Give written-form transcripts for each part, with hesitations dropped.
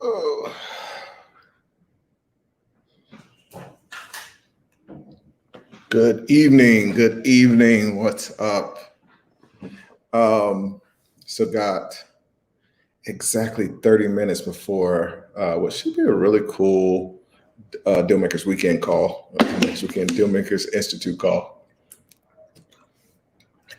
Oh. Good evening. Good evening. What's up? So got exactly 30 minutes before what should be a really cool Dealmakers Weekend call, next weekend Dealmakers Institute call.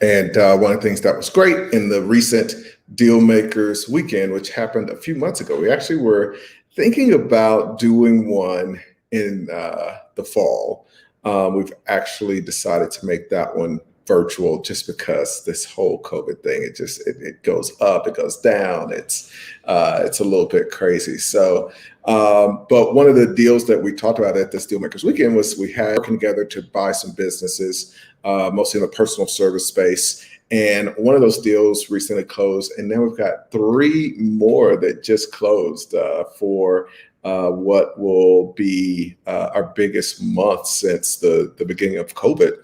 And one of the things that was great in the recent Dealmakers Weekend, which happened a few months ago, we actually were thinking about doing one in the fall. We've actually decided to make that one virtual just because this whole COVID thing, it goes up, it goes down. It's a little bit crazy. So, but one of the deals that we talked about at this Dealmakers Weekend was we had working together to buy some businesses, mostly in the personal service space. And one of those deals recently closed, and now we've got three more that just closed for what will be our biggest month since the beginning of COVID,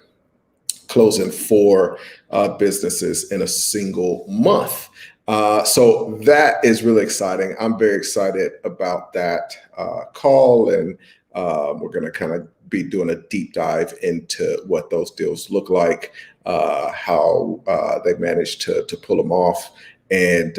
closing four businesses in a single month. So that is really exciting. I'm very excited about that call, and we're going to kind of be doing a deep dive into what those deals look like, how they managed to pull them off. And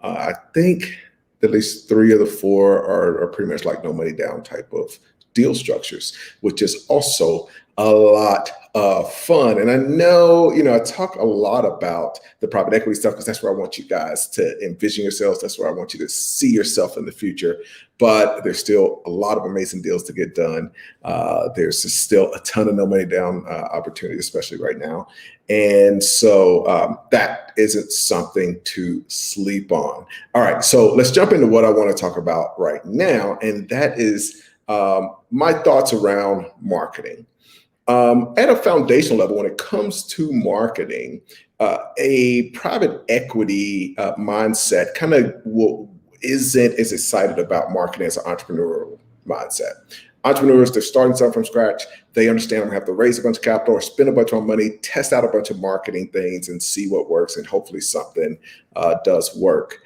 I think at least three of the four are pretty much like no money down type of deal structures, which is also a lot of fun. And I know, I talk a lot about the private equity stuff because that's where I want you guys to envision yourselves. That's where I want you to see yourself in the future. But there's still a lot of amazing deals to get done. There's still a ton of no money down opportunity, especially right now. And so that isn't something to sleep on. All right, so let's jump into what I want to talk about right now. And that is my thoughts around marketing. At a foundational level, when it comes to marketing, a private equity mindset kind of isn't as excited about marketing as an entrepreneurial mindset. Entrepreneurs, they're starting something from scratch. They understand I'm gonna have to raise a bunch of capital or spend a bunch of money, test out a bunch of marketing things and see what works, and hopefully something does work.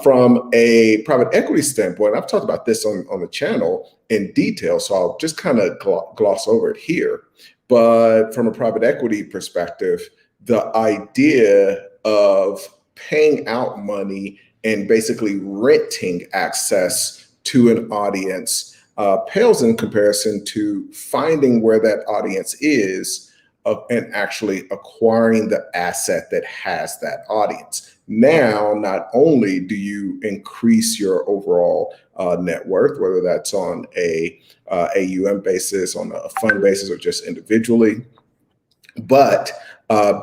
From a private equity standpoint, I've talked about this on the channel in detail, so I'll just kind of gloss over it here. But from a private equity perspective, the idea of paying out money and basically renting access to an audience pales in comparison to finding where that audience is and actually acquiring the asset that has that audience. Now, not only do you increase your overall net worth, whether that's on a AUM basis, on a fund basis, or just individually, but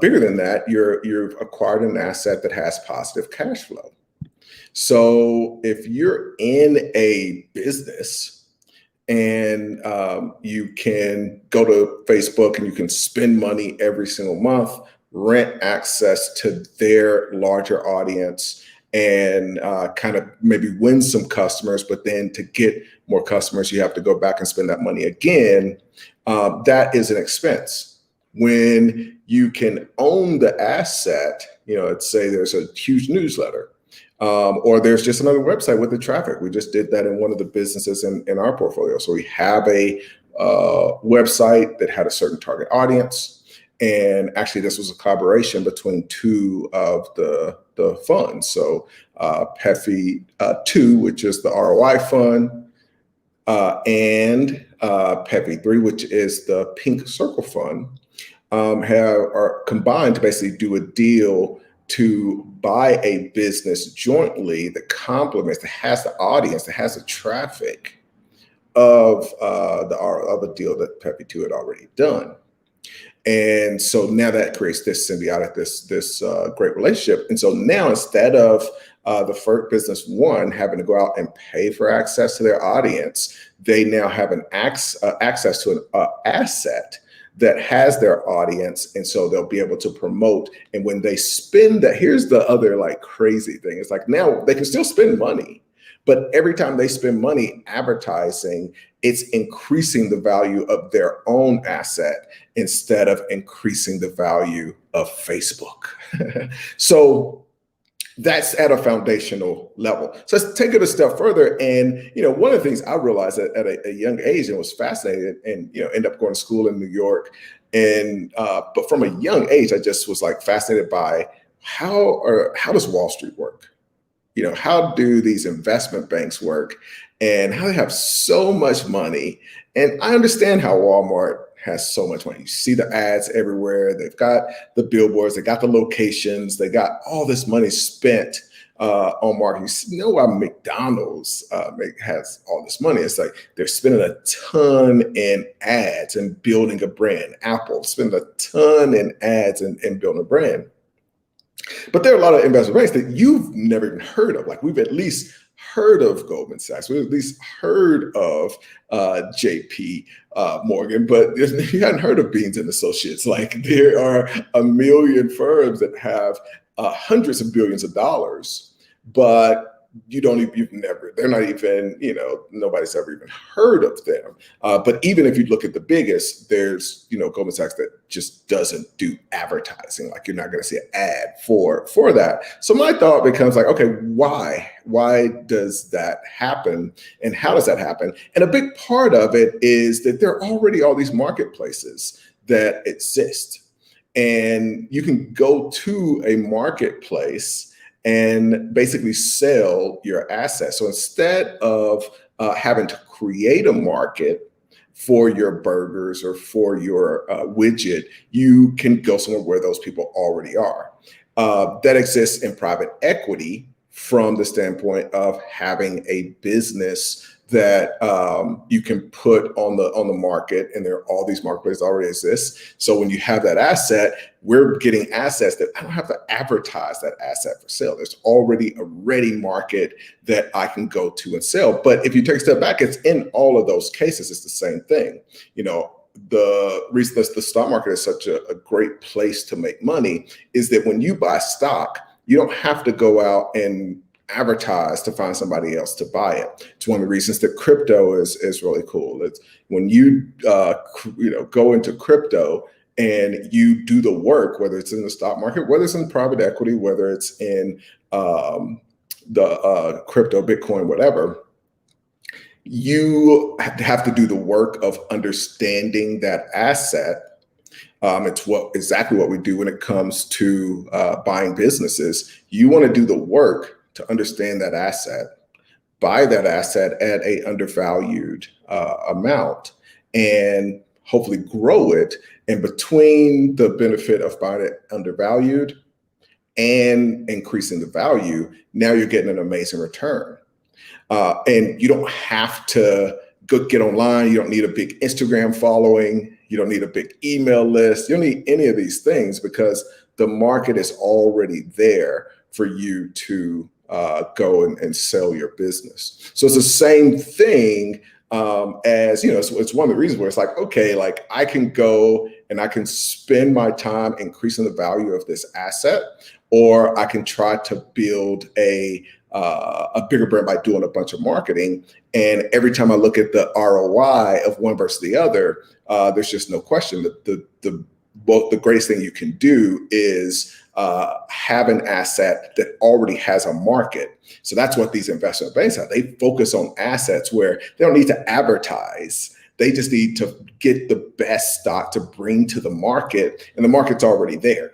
bigger than that, you've acquired an asset that has positive cash flow. So if you're in a business and you can go to Facebook and you can spend money every single month, rent access to their larger audience, and kind of maybe win some customers, but then to get more customers, you have to go back and spend that money again. That is an expense. When you can own the asset, let's say there's a huge newsletter, or there's just another website with the traffic. We just did that in one of the businesses in our portfolio. So we have a website that had a certain target audience. And actually, this was a collaboration between two of the funds. So PEFI 2, which is the ROI fund, and PEFI 3, which is the Pink Circle fund, are combined to basically do a deal to buy a business jointly that complements, that has the audience, that has the traffic of the deal that PEFI 2 had already done. And so now that creates this symbiotic, this great relationship. And so now instead of the first business one having to go out and pay for access to their audience, they now have an access to an asset that has their audience, and so they'll be able to promote. And when they spend that, here's the other like crazy thing. It's like now they can still spend money, but every time they spend money advertising, it's increasing the value of their own asset instead of increasing the value of Facebook. So That's at a foundational level. So let's take it a step further. And, one of the things I realized at a young age and was fascinated and, ended up going to school in New York. And, but from a young age, I just was like fascinated by how does Wall Street work? How do these investment banks work and how they have so much money? And I understand how Walmart has so much money. You see the ads everywhere. They've got the billboards, they got the locations, they got all this money spent on marketing. You know why McDonald's has all this money? It's like they're spending a ton in ads and building a brand. Apple spending a ton in ads and building a brand. But there are a lot of investment banks that you've never even heard of. Like we've at least heard of Goldman Sachs. We've at least heard of JP Morgan, but you hadn't heard of Beans and Associates. Like there are a million firms that have hundreds of billions of dollars, but they're not even, nobody's ever even heard of them. But even if you look at the biggest, there's, Goldman Sachs that just doesn't do advertising. Like you're not going to see an ad for that. So my thought becomes like, okay, why? Why does that happen? And how does that happen? And a big part of it is that there are already all these marketplaces that exist. And you can go to a marketplace and basically sell your assets. So instead of having to create a market for your burgers or for your widget, you can go somewhere where those people already are. That exists in private equity from the standpoint of having a business that you can put on the market, and there are all these marketplaces already exist. So when you have that asset, we're getting assets that I don't have to advertise that asset for sale. There's already a ready market that I can go to and sell. But if you take a step back, it's in all of those cases, it's the same thing. The reason that the stock market is such a great place to make money is that when you buy stock, you don't have to go out and advertise to find somebody else to buy it. It's one of the reasons that crypto is really cool. It's when you go into crypto and you do the work, whether it's in the stock market, whether it's in private equity, whether it's in the crypto, Bitcoin, whatever, you have to do the work of understanding that asset. It's exactly what we do when it comes to buying businesses. You want to do the work to understand that asset, buy that asset at a undervalued amount, and hopefully grow it. And between the benefit of buying it undervalued and increasing the value, now you're getting an amazing return. And you don't have to go get online. You don't need a big Instagram following. You don't need a big email list. You don't need any of these things because the market is already there for you to go and sell your business. So it's the same thing as, it's one of the reasons where it's like, okay, like I can go and I can spend my time increasing the value of this asset, or I can try to build a bigger brand by doing a bunch of marketing. And every time I look at the ROI of one versus the other, there's just no question that the greatest thing you can do is have an asset that already has a market. So that's what these investment banks have. They focus on assets where they don't need to advertise. They just need to get the best stock to bring to the market, and the market's already there.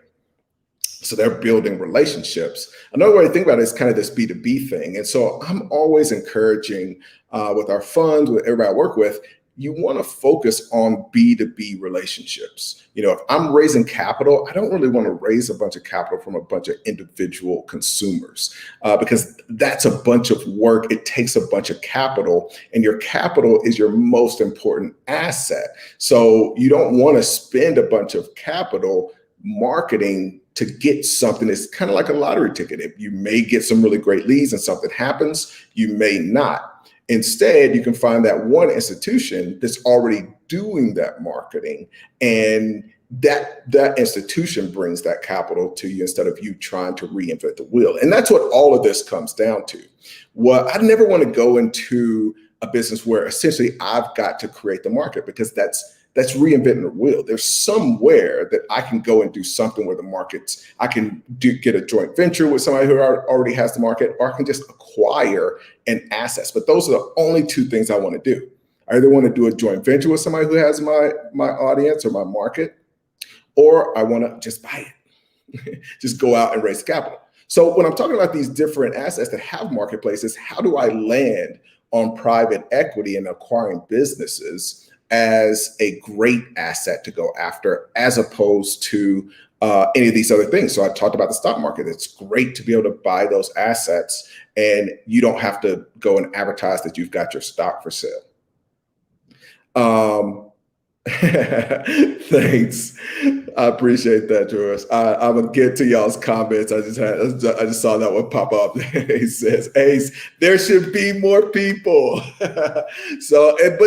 So they're building relationships. Another way to think about it is kind of this B2B thing. And so I'm always encouraging with our funds, with everybody I work with, you want to focus on B2B relationships. If I'm raising capital, I don't really want to raise a bunch of capital from a bunch of individual consumers because that's a bunch of work. It takes a bunch of capital, and your capital is your most important asset. So you don't want to spend a bunch of capital marketing to get something that's kind of like a lottery ticket. If you may get some really great leads and something happens, you may not. Instead, you can find that one institution that's already doing that marketing, and that institution brings that capital to you instead of you trying to reinvent the wheel. And that's what all of this comes down to. Well, I never want to go into a business where essentially I've got to create the market, because that's that's reinventing the wheel. There's somewhere that I can go and do something where the markets, I can get a joint venture with somebody who already has the market, or I can just acquire an assets. But those are the only two things I want to do. I either want to do a joint venture with somebody who has my audience or my market, or I want to just buy it, just go out and raise capital. So when I'm talking about these different assets that have marketplaces, how do I land on private equity and acquiring businesses as a great asset to go after, as opposed to any of these other things? So I talked about the stock market. It's great to be able to buy those assets, and you don't have to go and advertise that you've got your stock for sale. Thanks. I appreciate that, George. I'm gonna get to y'all's comments. I just saw that one pop up. He says, Ace, there should be more people. But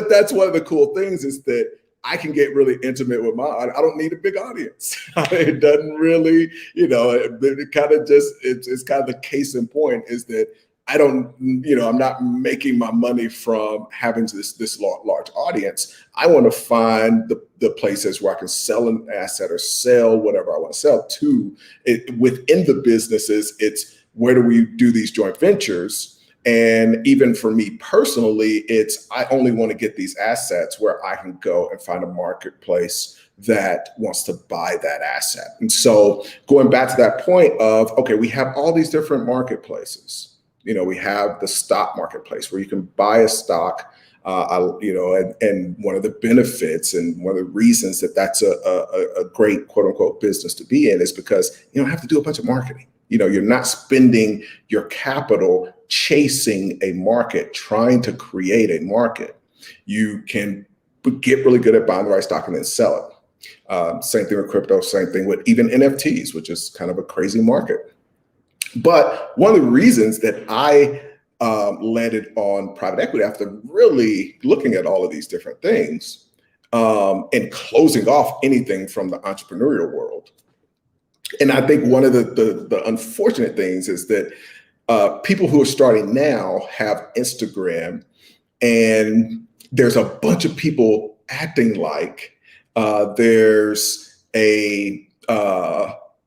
that's one of the cool things, is that I can get really intimate with I don't need a big audience. It doesn't really, it kind of just, it's kind of the case in point, is that I don't, I'm not making my money from having this large audience. I want to find the places where I can sell an asset or sell whatever I want to sell to. Within the businesses, it's where do we do these joint ventures? And even for me personally, I only want to get these assets where I can go and find a marketplace that wants to buy that asset. And so going back to that point of, okay, we have all these different marketplaces. We have the stock marketplace where you can buy a stock, and one of the benefits and one of the reasons that that's a great quote unquote business to be in is because you don't have to do a bunch of marketing. You're not spending your capital chasing a market, trying to create a market. You can get really good at buying the right stock and then sell it. Same thing with crypto, same thing with even NFTs, which is kind of a crazy market. But one of the reasons that I landed on private equity after really looking at all of these different things and closing off anything from the entrepreneurial world. And I think one of the unfortunate things is that people who are starting now have Instagram, and there's a bunch of people acting like there's a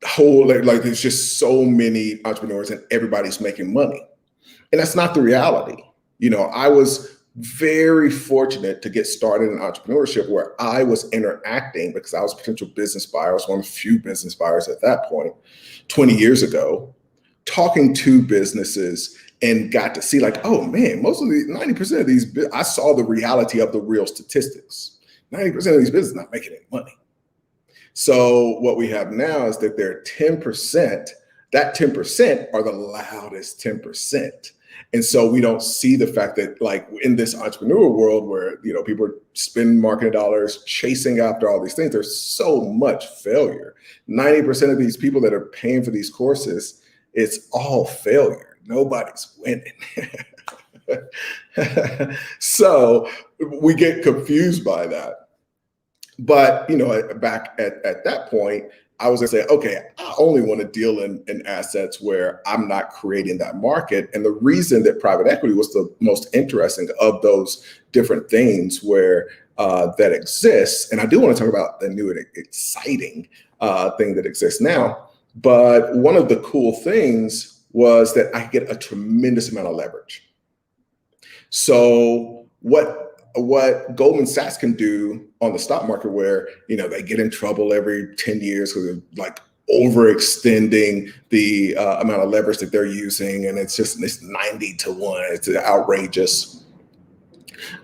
whole, like there's just so many entrepreneurs and everybody's making money. And that's not the reality. I was very fortunate to get started in entrepreneurship where I was interacting, because I was a potential business buyer. I was one of the few business buyers at that point, 20 years ago, talking to businesses, and got to see like, oh man, most of the 90% of these, I saw the reality of the real statistics. 90% of these businesses not making any money. So what we have now is that there are 10%, that 10% are the loudest 10%. And so we don't see the fact that, like, in this entrepreneurial world where, people are spending marketing dollars, chasing after all these things, there's so much failure. 90% of these people that are paying for these courses, it's all failure. Nobody's winning. So we get confused by that. But, back at that point, I was gonna say, okay, I only want to deal in assets where I'm not creating that market. And the reason that private equity was the most interesting of those different things where that exists, and I do want to talk about the new and exciting thing that exists now, but one of the cool things was that I get a tremendous amount of leverage. So what Goldman Sachs can do on the stock market, where they get in trouble every 10 years because they're like overextending the amount of leverage that they're using, and it's 90-1. It's outrageous.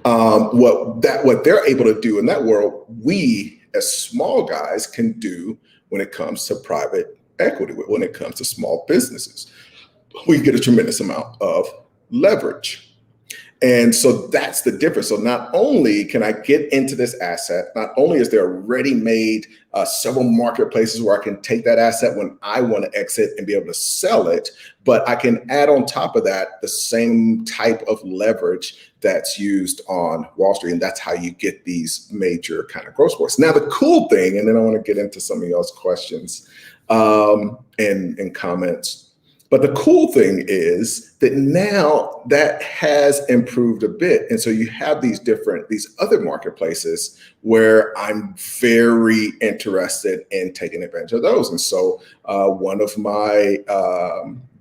What they're able to do in that world, we as small guys can do when it comes to private equity, when it comes to small businesses. We get a tremendous amount of leverage. And so that's the difference. So not only can I get into this asset, not only is there ready-made several marketplaces where I can take that asset when I want to exit and be able to sell it, but I can add on top of that the same type of leverage that's used on Wall Street. And that's how you get these major kind of growth spurts. Now, the cool thing, and then I want to get into some of y'all's questions and comments, But the cool thing is that now that has improved a bit. And so you have these other marketplaces where I'm very interested in taking advantage of those. And so one of my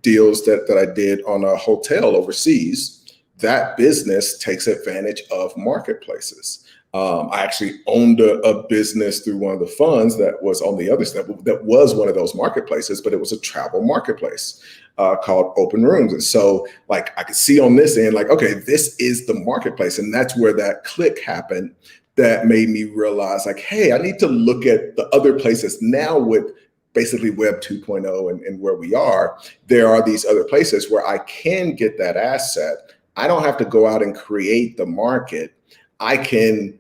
deals that I did on a hotel overseas, that business takes advantage of marketplaces. I actually owned a business through one of the funds that was on the other side, that was one of those marketplaces, but it was a travel marketplace called Open Rooms. And so like I could see on this end, like, okay, this is the marketplace. And that's where that click happened that made me realize like, hey, I need to look at the other places now with basically Web 2.0 and where we are. There are these other places where I can get that asset. I don't have to go out and create the market. I can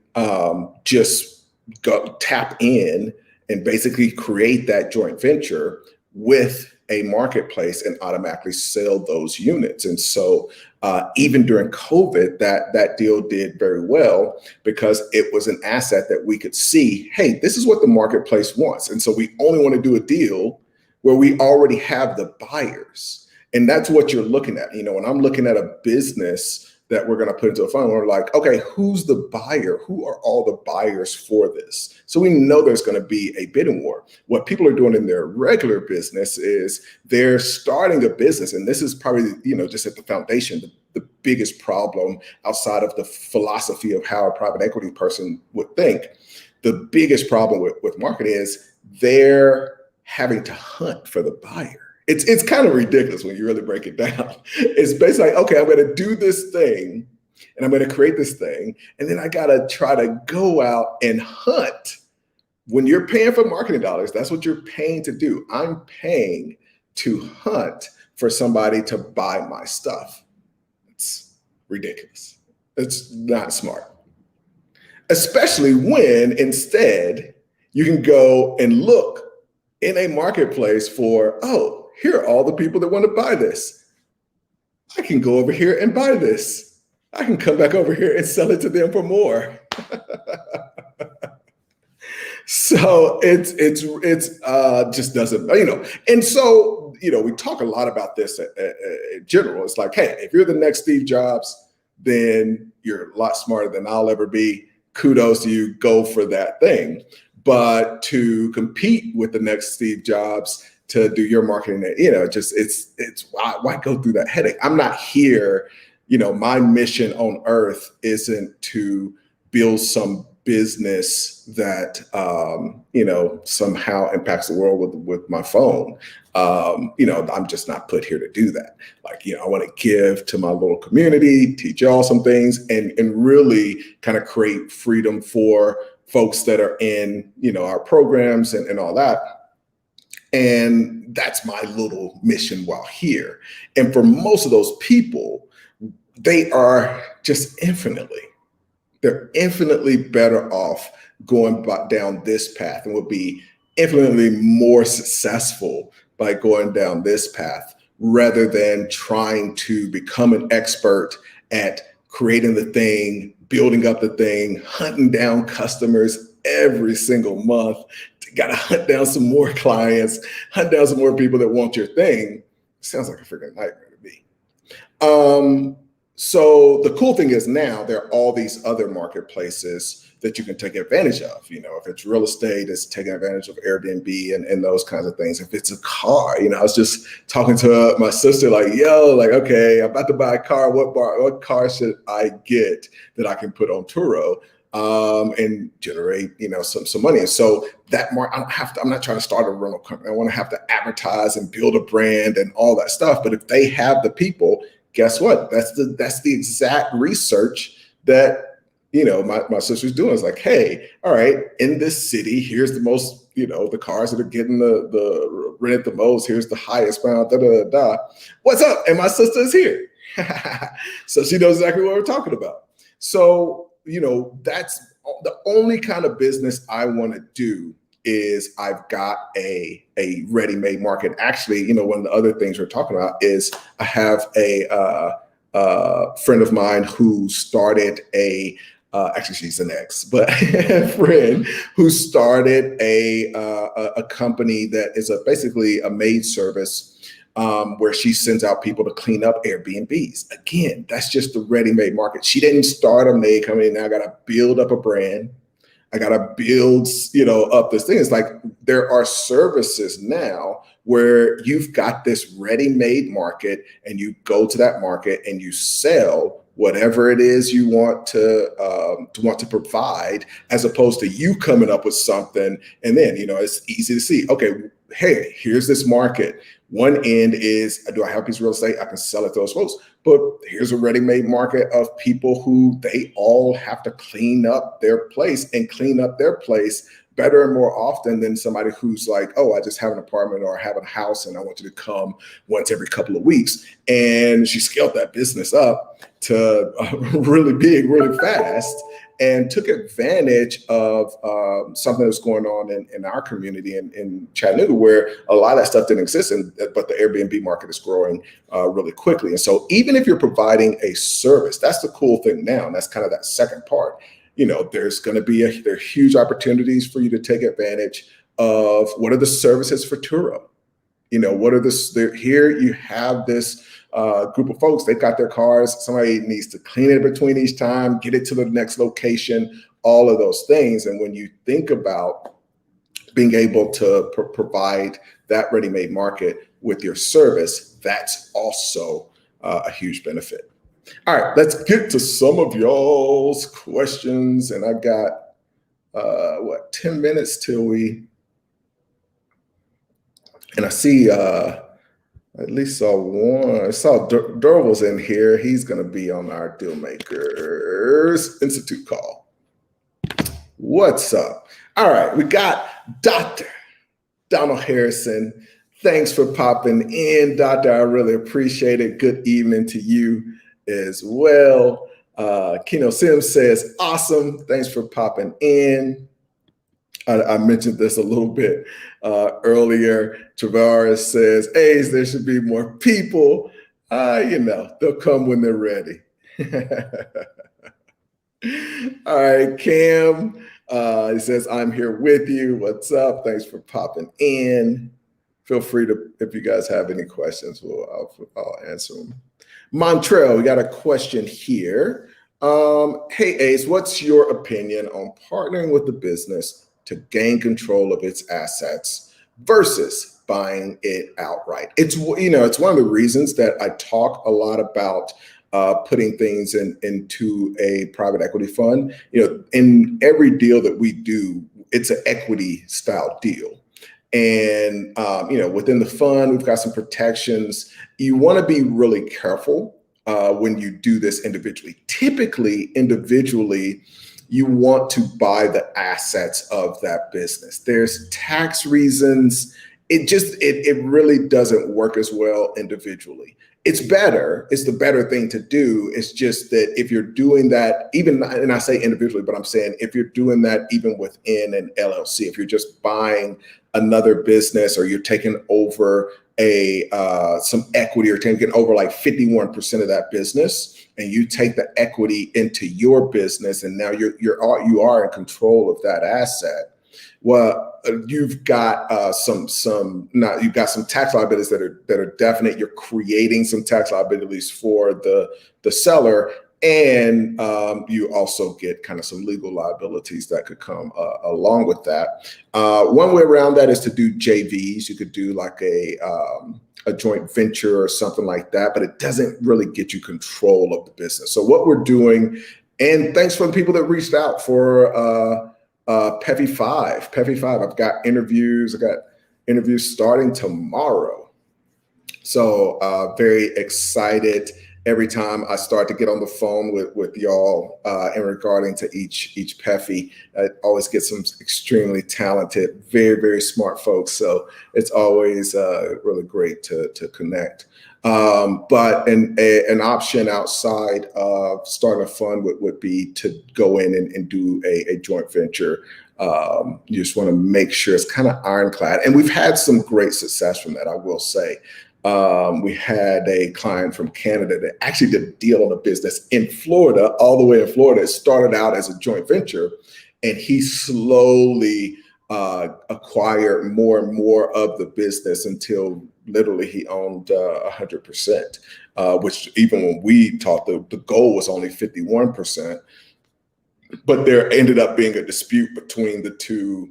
just go tap in and basically create that joint venture with a marketplace and automatically sell those units. And so even during COVID, that deal did very well because it was an asset that we could see, hey, this is what the marketplace wants. And so we only want to do a deal where we already have the buyers. And that's what you're looking at. When I'm looking at a business that we're going to put into a fund, we're like, okay, who's the buyer? Who are all the buyers for this? So we know there's going to be a bidding war. What people are doing in their regular business is they're starting a business. And this is probably, just at the foundation, the biggest problem outside of the philosophy of how a private equity person would think. The biggest problem with marketing is they're having to hunt for the buyer. It's kind of ridiculous when you really break it down. It's basically like, okay, I'm going to do this thing and I'm going to create this thing. And then I got to try to go out and hunt. When you're paying for marketing dollars, that's what you're paying to do. I'm paying to hunt for somebody to buy my stuff. It's ridiculous. It's not smart. Especially when instead you can go and look in a marketplace for, oh, here are all the people that want to buy this. I can go over here and buy this. I can come back over here and sell it to them for more. So it's just doesn't, and so, we talk a lot about this in general. It's like, hey, if you're the next Steve Jobs, then you're a lot smarter than I'll ever be. Kudos to you, go for that thing. But to compete with the next Steve Jobs, to do your marketing, it's why go through that headache? I'm not here, my mission on earth isn't to build some business that, somehow impacts the world with my phone. I'm just not put here to do that. Like, I want to give to my little community, teach y'all some things and really kind of create freedom for folks that are in, our programs and all that. And that's my little mission while here. And for most of those people, they are just they're infinitely better off going down this path and would be infinitely more successful by going down this path rather than trying to become an expert at creating the thing, building up the thing, hunting down customers every single month. Got to hunt down some more clients, hunt down some more people that want your thing. Sounds like a freaking nightmare to me. So the cool thing is now there are all these other marketplaces that you can take advantage of. If it's real estate, it's taking advantage of Airbnb and those kinds of things. If it's a car, I was just talking to my sister, like, okay, I'm about to buy a car. What car should I get that I can put on Turo? And generate, some money. And so that I'm not trying to start a rental company. I want to have to advertise and build a brand and all that stuff. But if they have the people, guess what? That's the exact research that, my sister's doing. It's like, hey, all right, in this city, here's the most, the cars that are getting the rent the most. Here's the highest amount, What's up? And my sister is here. So she knows exactly what we're talking about. So, that's the only kind of business I want to do is I've got a ready-made market. Actually, one of the other things we're talking about is I have a friend of mine who started actually she's an ex, but a friend who started a company that is basically a maid service where she sends out people to clean up Airbnbs. Again, that's just the ready-made market. She didn't start a maid company. Now I got to build up a brand. I got to build, up this thing. It's like there are services now where you've got this ready-made market and you go to that market and you sell whatever it is you want to provide, as opposed to you coming up with something. And then, it's easy to see, okay, hey, here's this market. One end is, do I have a piece of real estate? I can sell it to those folks. But here's a ready-made market of people who they all have to clean up their place and clean up their place better and more often than somebody who's like, oh, I just have an apartment or I have a house and I want you to come once every couple of weeks. And she scaled that business up to really big, really fast, and took advantage of something that was going on in our community in Chattanooga, where a lot of that stuff didn't exist, but the Airbnb market is growing really quickly. And so even if you're providing a service, that's the cool thing now, and that's kind of that second part. There's going to be there are huge opportunities for you to take advantage of what are the services for Turo. What are here you have this group of folks, they've got their cars, somebody needs to clean it between each time, get it to the next location, all of those things. And when you think about being able to provide that ready-made market with your service, that's also a huge benefit. All right, let's get to some of y'all's questions. And I got, 10 minutes till and I see, at least saw one. I saw Durwell's in here. He's going to be on our Deal Makers Institute call. What's up? All right, we got Dr. Donald Harrison. Thanks for popping in, Doctor. I really appreciate it. Good evening to you as well. Keno Sims says, awesome. Thanks for popping in. I mentioned this a little bit earlier. Tavares says, hey, there should be more people. They'll come when they're ready. All right, Cam, he says, I'm here with you. What's up? Thanks for popping in. Feel free to, if you guys have any questions, I'll answer them. Montrell, we got a question here. Hey, Ace, what's your opinion on partnering with the business to gain control of its assets versus buying it outright? It's one of the reasons that I talk a lot about putting things into a private equity fund. In every deal that we do, it's an equity style deal. And within the fund, we've got some protections. You want to be really careful when you do this individually. Typically, individually, you want to buy the assets of that business. There's tax reasons. It really doesn't work as well individually. It's better. It's the better thing to do. It's just that if you're doing that, and I say individually, but I'm saying if you're doing that even within an LLC, if you're just buying another business or you're taking over some equity or taking over like 51% of that business, and you take the equity into your business, and now you are in control of that asset. Well, you've got some tax liabilities that are definite. You're creating some tax liabilities for the seller, and you also get kind of some legal liabilities that could come along with that. One way around that is to do JVs. You could do like a joint venture or something like that, but it doesn't really get you control of the business. So what we're doing, and thanks for the people that reached out for PEVI 5. PEVI 5, I've got interviews. I got interviews starting tomorrow. So very excited every time I start to get on the phone with y'all in regarding to each PEVI. I always get some extremely talented, very, very smart folks. So it's always really great to connect. But an option outside of starting a fund would be to go in and do a joint venture. You just want to make sure it's kind of ironclad. And we've had some great success from that, I will say. We had a client from Canada that actually did a deal on a business in Florida, all the way in Florida. It started out as a joint venture, and he slowly acquired more and more of the business until literally he owned 100%, which even when we talked, the goal was only 51%. But there ended up being a dispute between the two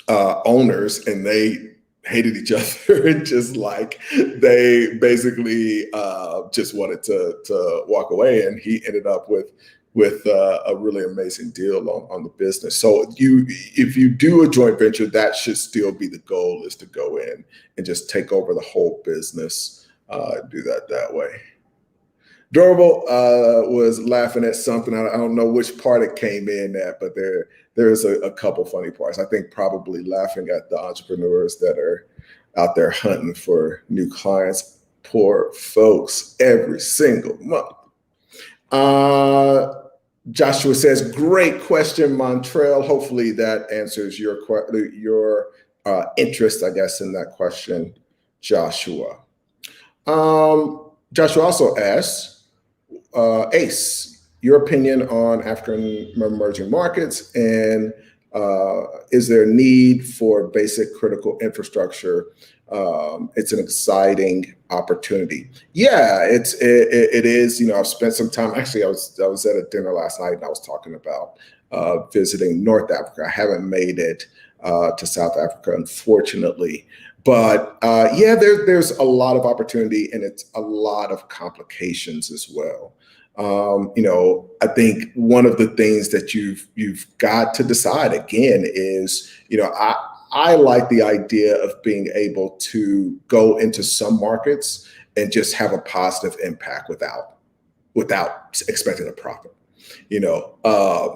owners, and they hated each other and just like they basically just wanted to walk away. And he ended up with a really amazing deal on the business. So if you do a joint venture, that should still be the goal, is to go in and just take over the whole business, do that way. Durable was laughing at something. I don't know which part it came in at, but there's a couple funny parts. I think probably laughing at the entrepreneurs that are out there hunting for new clients. Poor folks every single month. Joshua says, great question, Montrell. Hopefully that answers your interest, I guess, in that question, Joshua. Joshua also asks, Ace, your opinion on African emerging markets, and is there a need for basic critical infrastructure? It's an exciting opportunity. Yeah, it is. You know, I've spent some time. Actually, I was at a dinner last night and I was talking about visiting North Africa. I haven't made it to South Africa, unfortunately. But yeah, there's a lot of opportunity, and it's a lot of complications as well. You know, I think one of the things that you've got to decide again is, you know, I like the idea of being able to go into some markets and just have a positive impact without expecting a profit. You know,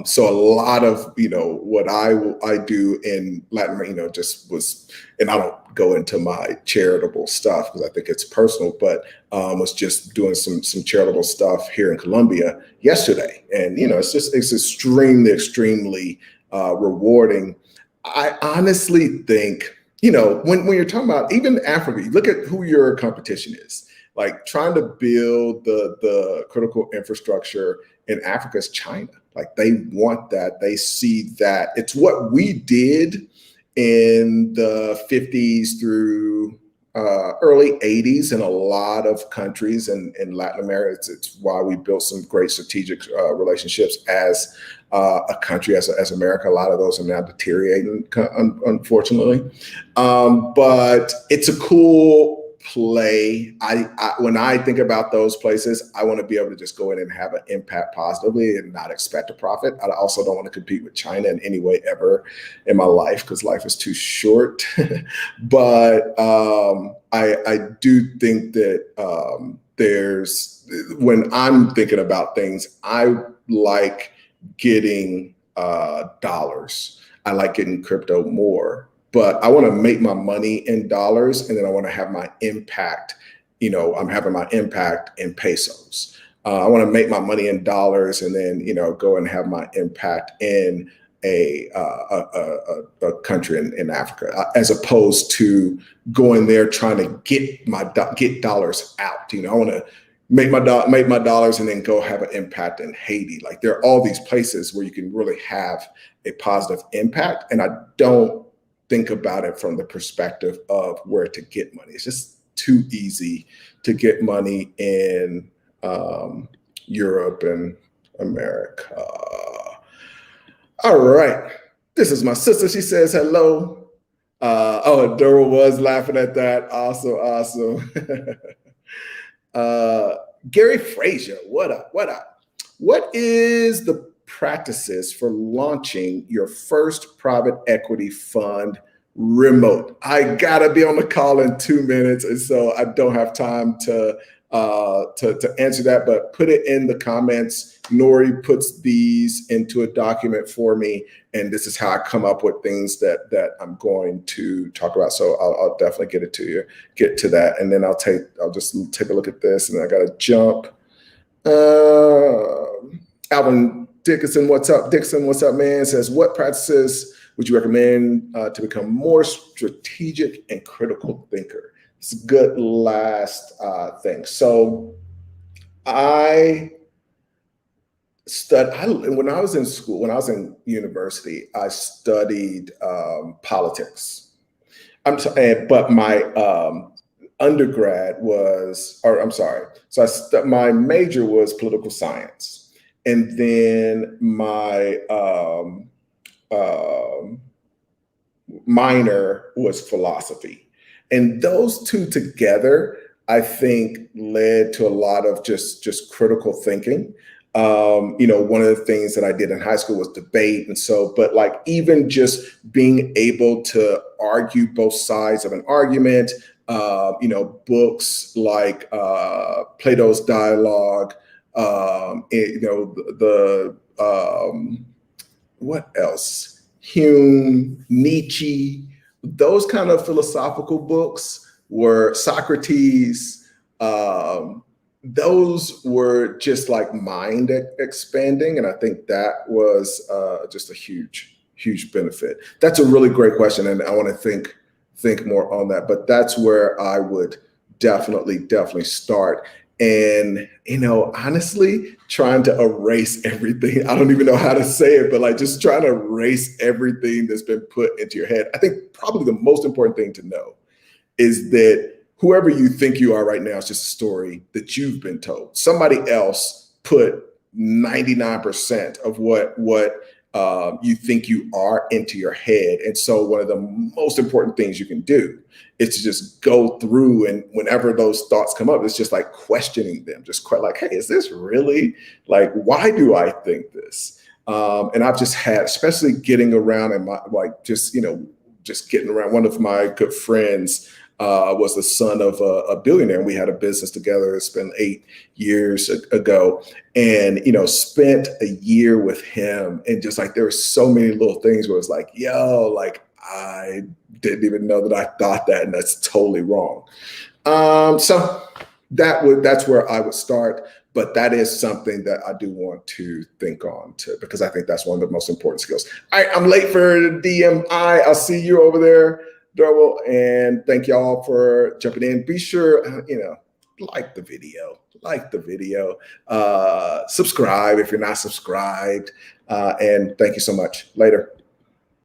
so a lot of, you know, what I do in Latin America, you know, just was, and I don't go into my charitable stuff because I think it's personal, but was just doing some charitable stuff here in Colombia yesterday. And, you know, it's extremely rewarding. I honestly think, you know, when you're talking about even Africa, you look at who your competition is. Like trying to build the critical infrastructure in Africa is China. Like they want that. They see that. It's what we did in the 50s through early 80s in a lot of countries in Latin America. It's why we built some great strategic relationships as a country, as America. A lot of those are now deteriorating, unfortunately. But it's a cool play. When I think about those places, I want to be able to just go in and have an impact positively and not expect a profit. I also don't want to compete with China in any way ever in my life, because life is too short. But I do think that when I'm thinking about things, I like getting dollars. I like getting crypto more. But I want to make my money in dollars, and then I want to have my impact. You know, I'm having my impact in pesos. I want to make my money in dollars, and then, you know, go and have my impact in a country in Africa, as opposed to going there trying to get dollars out. You know, I want to make my dollars and then go have an impact in Haiti. Like there are all these places where you can really have a positive impact, and I don't think about it from the perspective of where to get money. It's just too easy to get money in Europe and America. All right. This is my sister. She says hello. Dora was laughing at that. Awesome. Gary Frazier, what up? What is the practices for launching your first private equity fund remote? I gotta be on the call in 2 minutes, and so I don't have time to answer that, but put it in the comments. Nori puts these into a document for me, and this is how I come up with things that I'm going to talk about. So I'll definitely get to that, and then I'll just take a look at this, and I gotta jump. Alvin Dickinson, what's up? Dixon, what's up, man? Says, what practices would you recommend to become more strategic and critical thinker? It's a good last thing. So I When I was in school, when I was in university, I studied politics. I'm sorry, but my undergrad was, or I'm sorry, so my major was political science, and then my um, minor was philosophy. And those two together, I think, led to a lot of just critical thinking. One of the things that I did in high school was debate. And so, but like even just being able to argue both sides of an argument, books like Plato's Dialogue, what else? Hume, Nietzsche, those kind of philosophical books were Socrates. Those were just like mind expanding. And I think that was just a huge, huge benefit. That's a really great question. And I want to think more on that. But that's where I would definitely start. And, honestly, trying to erase everything. I don't even know how to say it, but like just trying to erase everything that's been put into your head. I think probably the most important thing to know is that whoever you think you are right now is just a story that you've been told. Somebody else put 99% of what you think you are into your head. And so one of the most important things you can do is to just go through, and whenever those thoughts come up, it's just like questioning them, just quite like, hey, is this really, like, why do I think this? And I've just had, especially getting around and just getting around. One of my good friends was the son of a billionaire. And we had a business together. It's been 8 years ago, and spent a year with him. And just like there were so many little things where it's like, yo, like I didn't even know that I thought that, and that's totally wrong. So that's where I would start. But that is something that I do want to think on because I think that's one of the most important skills. All right, I'm late for DMI. I'll see you over there, Darwell, and thank y'all for jumping in. Be sure, like the video, subscribe if you're not subscribed, and thank you so much. Later.